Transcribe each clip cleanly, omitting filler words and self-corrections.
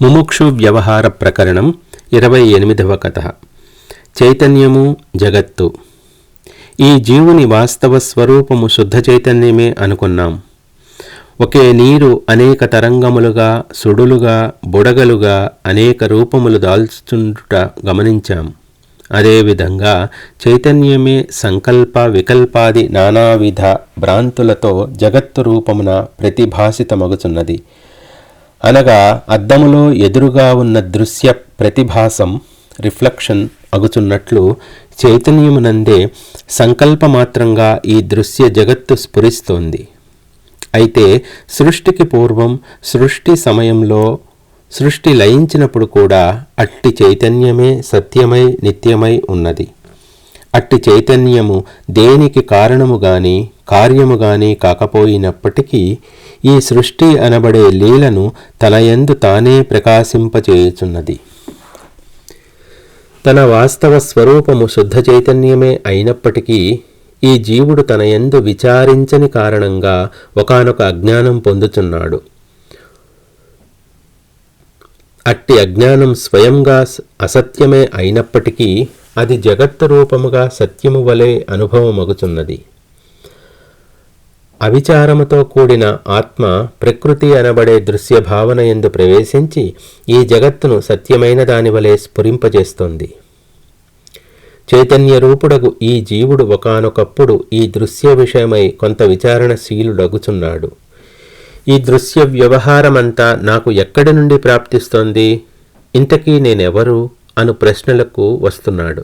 ముముక్షు వ్యవహార ప్రకరణం 28వ కథ. చైతన్యము జగత్తు. ఈ జీవుని వాస్తవ స్వరూపము శుద్ధ చైతన్యమే అనుకున్నాం. ఒకే నీరు అనేక తరంగములుగా, సుడులుగా, బుడగలుగా అనేక రూపములు దాల్చుచుండుట గమనించాం. అదేవిధంగా చైతన్యమే సంకల్ప వికల్పాది నానావిధ భ్రాంతులతో జగత్తు రూపమున ప్రతిభాసితమగుచున్నది. అనగా అద్దములో ఎదురుగా ఉన్న దృశ్య ప్రతిభాసం రిఫ్లెక్షన్ అగుచున్నట్లు చైతన్యమునందే సంకల్పమాత్రంగా ఈ దృశ్య జగత్తు స్ఫురిస్తోంది. అయితే సృష్టికి పూర్వం, సృష్టి సమయంలో, సృష్టి లయించినప్పుడు కూడా అట్టి చైతన్యమే సత్యమై నిత్యమై ఉన్నది. అట్టి చైతన్యము దేనికి కారణము గాని కార్యము గాని కాకపోయినప్పటికీ ఈ సృష్టి అనబడే లీలను తన యందు తానే ప్రకాశింపచేయుచున్నది. తన వాస్తవ స్వరూపము శుద్ధ చైతన్యమే అయినప్పటికీ ఈ జీవుడు తన యందు విచారించని కారణంగా ఒకానొక అజ్ఞానం పొందుచున్నాడు. అట్టి అజ్ఞానం స్వయంగా అసత్యమే అయినప్పటికీ అది జగత్తు రూపముగా సత్యము వలె అనుభవమగుచున్నది. అవిచారముతో కూడిన ఆత్మ ప్రకృతి అనబడే దృశ్య భావన యందు ప్రవేశించి ఈ జగత్తును సత్యమైన దానివలే స్ఫురింపజేస్తోంది. చైతన్య రూపుడగు ఈ జీవుడు ఒకానొకప్పుడు ఈ దృశ్య విషయమై కొంత విచారణశీలుడగుచున్నాడు. ఈ దృశ్య వ్యవహారమంతా నాకు ఎక్కడి నుండి ప్రాప్తిస్తోంది, ఇంతకీ నేనెవరు అను ప్రశ్నలకు వస్తున్నాడు.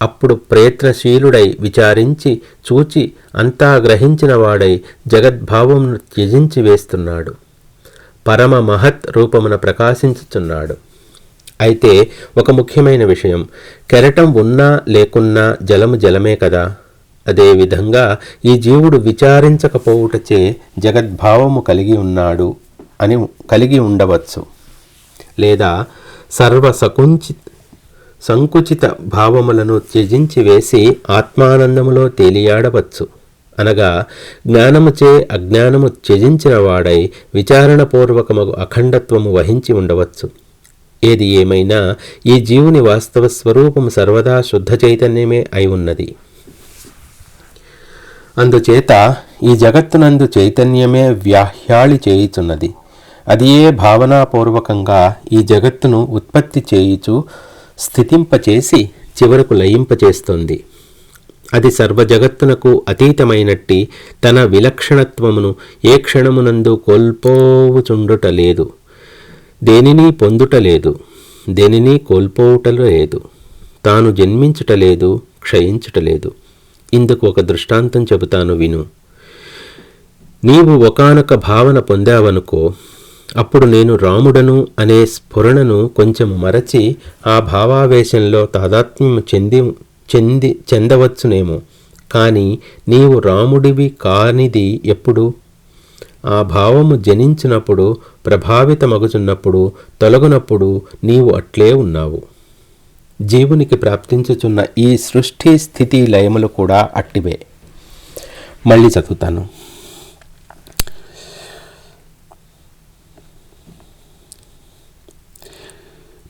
అప్పుడు ప్రయత్నశీలుడై విచారించి చూచి అంతా గ్రహించిన వాడై జగద్భావమును త్యజించి వేస్తున్నాడు. పరమ మహత్ రూపమున ప్రకాశించుచున్నాడు. అయితే ఒక ముఖ్యమైన విషయం, కెరటం ఉన్నా లేకున్నా జలము జలమే కదా. అదేవిధంగా ఈ జీవుడు విచారించకపోవుటచే జగద్భావము కలిగి ఉండవచ్చు, లేదా సంకుచిత భావములను త్యజించి వేసి ఆత్మానందములో తేలియాడవచ్చు. అనగా జ్ఞానముచే అజ్ఞానము త్యజించిన వాడై విచారణపూర్వకమగు అఖండత్వము వహించి ఉండవచ్చు. ఏది ఏమైనా ఈ జీవుని వాస్తవ స్వరూపము సర్వదా శుద్ధ చైతన్యమే అయి ఉన్నది. అందుచేత ఈ జగత్తునందు చైతన్యమే వ్యాహ్యాళి చేయుచున్నది. అది ఏ భావనాపూర్వకంగా ఈ జగత్తును ఉత్పత్తి చేయుచు స్థితింపచేసి చివరకు లయింపచేస్తుంది. అది సర్వజగత్తునకు అతీతమైనట్టి తన విలక్షణత్వమును ఏ క్షణమునందు కోల్పోవుచుండుటలేదు, దేనిని పొందుటలేదు, దేనిని కోల్పోవుటలేదు, తాను జన్మించుటలేదు, క్షయించుటలేదు. ఇందుకు ఒక దృష్టాంతం చెబుతాను విను. నీవు ఒకానొక భావన పొందావనుకో, అప్పుడు నేను రాముడను అనే స్ఫురణను కొంచెం మరచి ఆ భావావేశంలో తాదాత్మ్యం చెందవచ్చునేమో. కానీ నీవు రాముడివి కానిది ఎప్పుడు? ఆ భావము జనించినప్పుడు, ప్రభావితమగుచున్నప్పుడు, తొలగునప్పుడు నీవు అట్లే ఉన్నావు. జీవునికి ప్రాప్తించుచున్న ఈ సృష్టి స్థితి లయములు కూడా అట్టివే. మళ్ళీ చదువుతాను.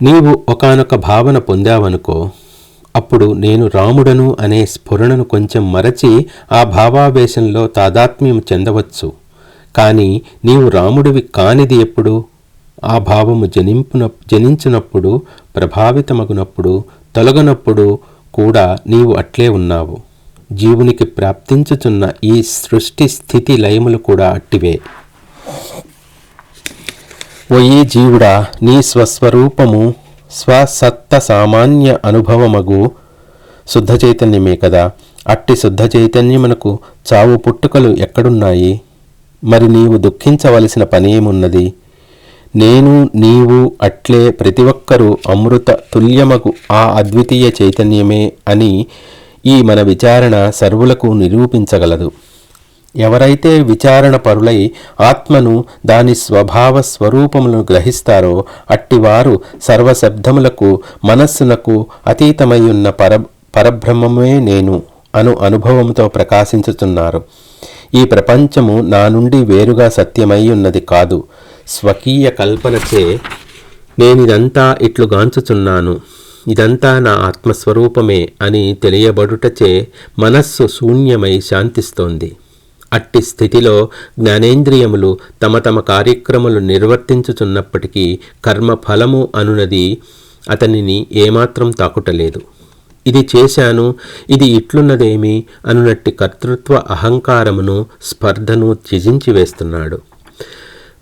నీవు ఒకానొక భావన పొందావనుకో, అప్పుడు నేను రాముడను అనే స్ఫురణను కొంచెం మరచి ఆ భావావేశంలో తాదాత్మ్యం చెందవచ్చు. కానీ నీవు రాముడివి కానిది ఎప్పుడు? ఆ భావము జనించినప్పుడు, ప్రభావితమగునప్పుడు, తొలగనప్పుడు కూడా నీవు అట్లే ఉన్నావు. జీవునికి ప్రాప్తించుచున్న ఈ సృష్టి స్థితి లయములు కూడా అట్టివే. ఓయే జీవుడా, నీ స్వస్వరూపము స్వసత్త సామాన్య అనుభవమగు శుద్ధ చైతన్యమే కదా. అట్టి శుద్ధ చైతన్యమునకు చావు పుట్టుకలు ఎక్కడున్నాయి? మరి నీవు దుఃఖించవలసిన పనేమున్నది? నేను నీవు అట్లే ప్రతి ఒక్కరూ అమృత తుల్యమగు ఆ అద్వితీయ చైతన్యమే అని ఈ మన విచారణ సర్వులకు నిరూపించగలదు. ఎవరైతే విచారణ పరులై ఆత్మను దాని స్వభావ స్వరూపములను గ్రహిస్తారో అట్టివారు సర్వశబ్దములకు మనస్సునకు అతీతమయ్యున్న పరబ్రహ్మమే నేను అను అనుభవంతో ప్రకాశించుతున్నారు. ఈ ప్రపంచము నా నుండి వేరుగా సత్యమై ఉన్నది కాదు. స్వకీయ కల్పనచే నేనిదంతా ఇట్లు గాంచుచున్నాను, ఇదంతా నా ఆత్మస్వరూపమే అని తెలియబడుటచే మనస్సు శూన్యమై శాంతిస్తోంది. అట్టి స్థితిలో జ్ఞానేంద్రియములు తమ తమ కార్యక్రమాలు నిర్వర్తించుచున్నప్పటికీ కర్మఫలము అనునది అతనిని ఏమాత్రం తాకుటలేదు. ఇది చేశాను, ఇది ఇట్లున్నదేమి అనునట్టి కర్తృత్వ అహంకారమును స్పర్ధను త్యజించి వేస్తున్నాడు.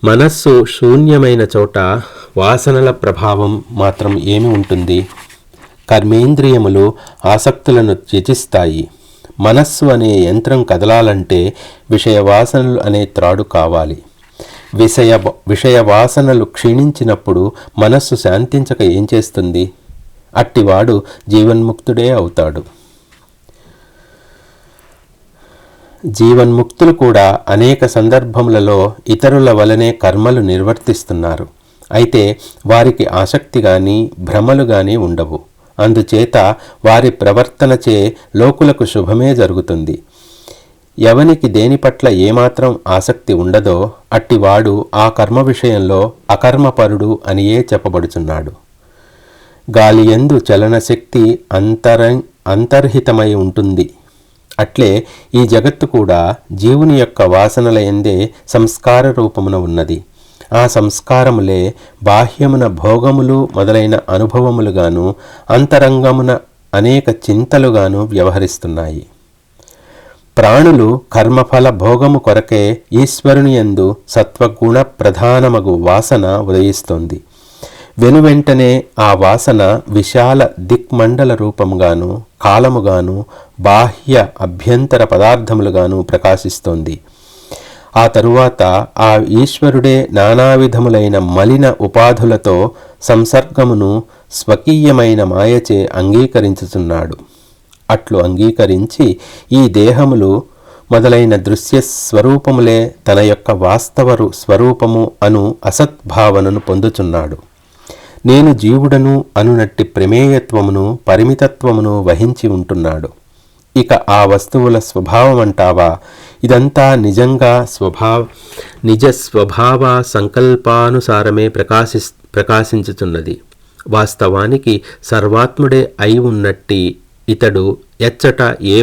మనస్సు శూన్యమైన చోట వాసనల ప్రభావం మాత్రం ఏమి ఉంటుంది? కర్మేంద్రియములు ఆసక్తులను త్యజిస్తాయి. మనస్సు అనే యంత్రం కదలాలంటే విషయవాసనలు అనే త్రాడు కావాలి. విషయవాసనలు క్షీణించినప్పుడు మనస్సు శాంతించక ఏం చేస్తుంది? అట్టివాడు జీవన్ముక్తుడే అవుతాడు. జీవన్ముక్తులు కూడా అనేక సందర్భములలో ఇతరుల వలనే కర్మలు నిర్వర్తిస్తున్నారు. అయితే వారికి ఆసక్తి కానీ భ్రమలు కానీ ఉండవు. అందుచేత వారి ప్రవర్తనచే లోకులకు శుభమే జరుగుతుంది. ఎవనికి దేని పట్ల ఏమాత్రం ఆసక్తి ఉండదో అట్టివాడు ఆ కర్మ విషయంలో అకర్మపరుడు అనియే చెప్పబడుచున్నాడు. గాలియందు చలనశక్తి అంతర్హితమై ఉంటుంది. అట్లే ఈ జగత్తు కూడా జీవుని యొక్క వాసనల యందే సంస్కార రూపమున ఉన్నది. ఆ సంస్కారములే బాహ్యమున భోగములు మొదలైన అనుభవములుగాను అంతరంగమున అనేక చింతలుగాను వ్యవహరిస్తున్నాయి. ప్రాణులు కర్మఫల భోగము కొరకే ఈశ్వరుని యందు సత్వగుణ ప్రధానమగు వాసన ఉదయిస్తోంది. వెనువెంటనే ఆ వాసన విశాల దిక్మండల రూపముగాను కాలముగాను బాహ్య అభ్యంతర పదార్థములుగాను ప్రకాశిస్తోంది. ఆ తరువాత ఆ ఈశ్వరుడే నానావిధములైన మలిన ఉపాధులతో సంసర్గమును స్వకీయమైన మాయచే అంగీకరించుచున్నాడు. అట్లు అంగీకరించి ఈ దేహములు మొదలైన దృశ్య స్వరూపములే తన యొక్క వాస్తవ స్వరూపము అను అసద్భావనను పొందుచున్నాడు. నేను జీవుడను అనునట్టి ప్రమేయత్వమును పరిమితత్వమును వహించి ఉంటున్నాడు. ఇక ఆ వస్తువుల స్వభావం అంటావా? ఇదంతా నిజంగా నిజ స్వభావ సంకల్పానుసారమే ప్రకాశించుతున్నది. వాస్తవానికి సర్వాత్ముడే అయి ఉన్నట్టి ఇతడు ఎచ్చట ఏ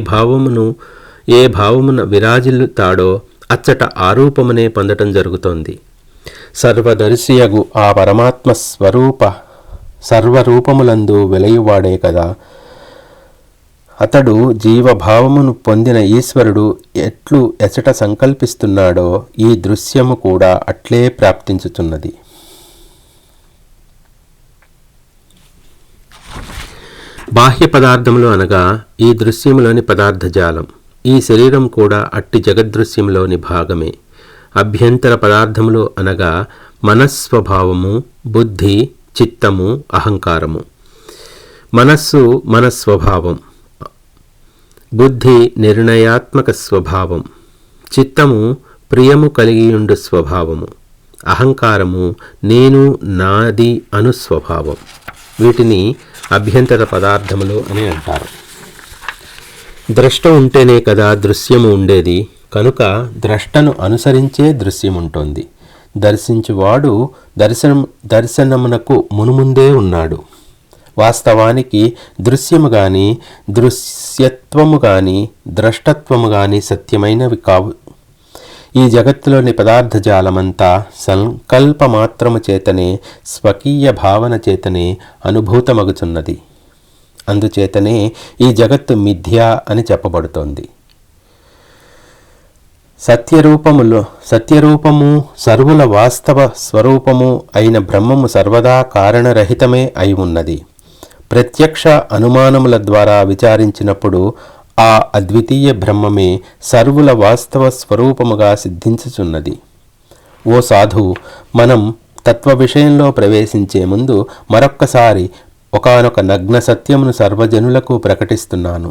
భావమున విరాజిల్లుతాడో అచ్చట ఆరూపమునే పొందటం జరుగుతోంది. సర్వదర్శియగు ఆ పరమాత్మ సర్వరూపములందు వెలయువాడే కదా. అతడు జీవభావమును పొందిన ఈశ్వరుడు ఎచ్చట సంకల్పిస్తున్నాడో ఈ దృశ్యము కూడా అట్లే ప్రాప్తించుతున్నది. బాహ్య పదార్థములు అనగా ఈ దృశ్యములోని పదార్థజాలం. ఈ శరీరం కూడా అట్టి జగదృశ్యములోని భాగమే. అభ్యంతర పదార్థములు అనగా మనస్వభావము, బుద్ధి, చిత్తము, అహంకారము. మనస్సు మన స్వభావం, బుద్ధి నిర్ణయాత్మక స్వభావం, చిత్తము ప్రియము కలిగియుండు స్వభావము, అహంకారము నేను నాది అను స్వభావం. వీటిని అభ్యంతర పదార్థములు అని అంటారు. ద్రష్ట ఉంటేనే కదా దృశ్యము ఉండేది. కనుక ద్రష్టను అనుసరించే దృశ్యముంటోంది. దర్శించువాడు దర్శనమునకు మునుముందే ఉన్నాడు. వాస్తవానికి దృశ్యము గాని దృశ్యత్వము గాని ద్రష్టత్వము గాని సత్యమైనవి కావు. ఈ జగత్తులోని పదార్థజాలమంతా సంకల్పమాత్రము చేతనే స్వకీయ భావన చేతనే అనుభూతమగుచున్నది. అందుచేతనే ఈ జగత్తు మిథ్యా అని చెప్పబడుతోంది. సత్యరూపము సర్వుల వాస్తవ స్వరూపము అయిన బ్రహ్మము సర్వదా కారణరహితమే అయి ఉన్నది. ప్రత్యక్ష అనుమానముల ద్వారా విచారించినప్పుడు ఆ అద్వితీయ బ్రహ్మమే సర్వుల వాస్తవ స్వరూపముగా సిద్ధించుచున్నది. ఓ సాధు, మనం తత్వ విషయంలో ప్రవేశించే ముందు మరొక్కసారి ఒకానొక నగ్న సత్యమును సర్వజనులకు ప్రకటిస్తున్నాను.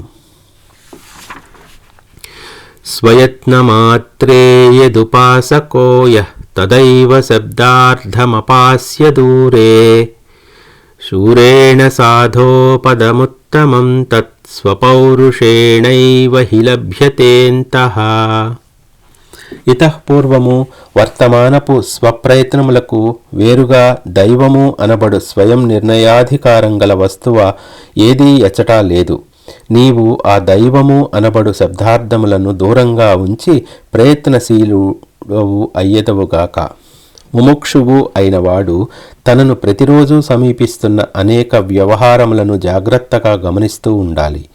స్వయత్నమాత్రే యదుపాసకో యః తదైవ శబ్దార్థమపాస్య దూరే శూరేణ సాధో పదముత్తమం తత్ స్వపౌరుషేణైవ హి లభ్యతేంతః. ఇతఃపూర్వము వర్తమానపు స్వప్రయత్నములకు వేరుగా దైవము అనబడు స్వయం నిర్ణయాధికారం గల వస్తువ ఏదీ ఎచ్చటా లేదు. నీవు ఆ దైవము అనబడు శబ్దార్థములను దూరంగా ఉంచి ప్రయత్నశీలుడవు అయ్యదవుగాక. ముముక్షువు అయినవాడు తనను ప్రతిరోజు సమీపిస్తున్న అనేక వ్యవహారములను జాగ్రత్తగా గమనిస్తూ ఉండాలి.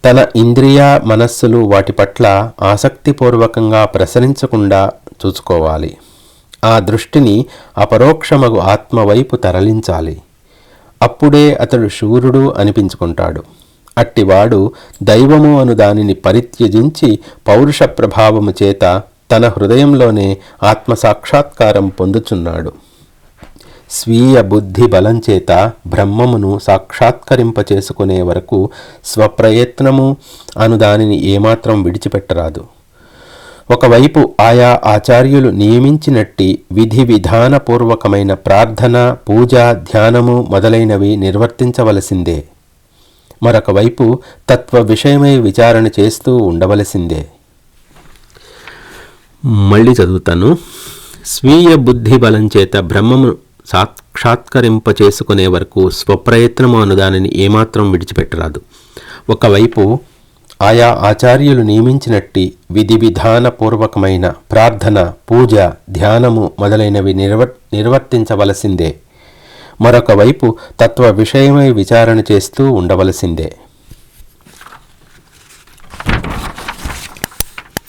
తన ఇంద్రియ మనస్సులు వాటి పట్ల ఆసక్తిపూర్వకంగా ప్రసరించకుండా చూసుకోవాలి. ఆ దృష్టిని అపరోక్షమగు ఆత్మ వైపు తరలించాలి. అప్పుడే అతడు శూరుడు అనిపించుకుంటాడు. అట్టివాడు దైవము అను దానిని పరిత్యజించి పౌరుష ప్రభావము చేత తన హృదయంలోనే ఆత్మసాక్షాత్కారం పొందుచున్నాడు. స్వీయ బుద్ధి బలంచేత బ్రహ్మమును సాక్షాత్కరింపచేసుకునే వరకు స్వప్రయత్నము అను దానిని ఏమాత్రం విడిచిపెట్టరాదు. ఒకవైపు ఆయా ఆచార్యులు నియమించినట్టి విధి విధానపూర్వకమైన ప్రార్థన, పూజ, ధ్యానము మొదలైనవి నిర్వర్తించవలసిందే. మరొక వైపు తత్వ విషయమై విచారణ చేస్తూ ఉండవలసిందే. మళ్ళీ చదువుతాను. స్వీయ బుద్ధి బలం చేత బ్రహ్మము సాక్షాత్కరింపచేసుకునే వరకు స్వప్రయత్నము అను దానిని ఏమాత్రం విడిచిపెట్టరాదు. ఒకవైపు ఆయా ఆచార్యులు నియమించినట్టి విధి విధానపూర్వకమైన ప్రార్థన, పూజ, ధ్యానము మొదలైనవి నిర్వర్తించవలసిందే. మరొక వైపు తత్వ విషయమై విచారణ చేస్తూ ఉండవలసిందే.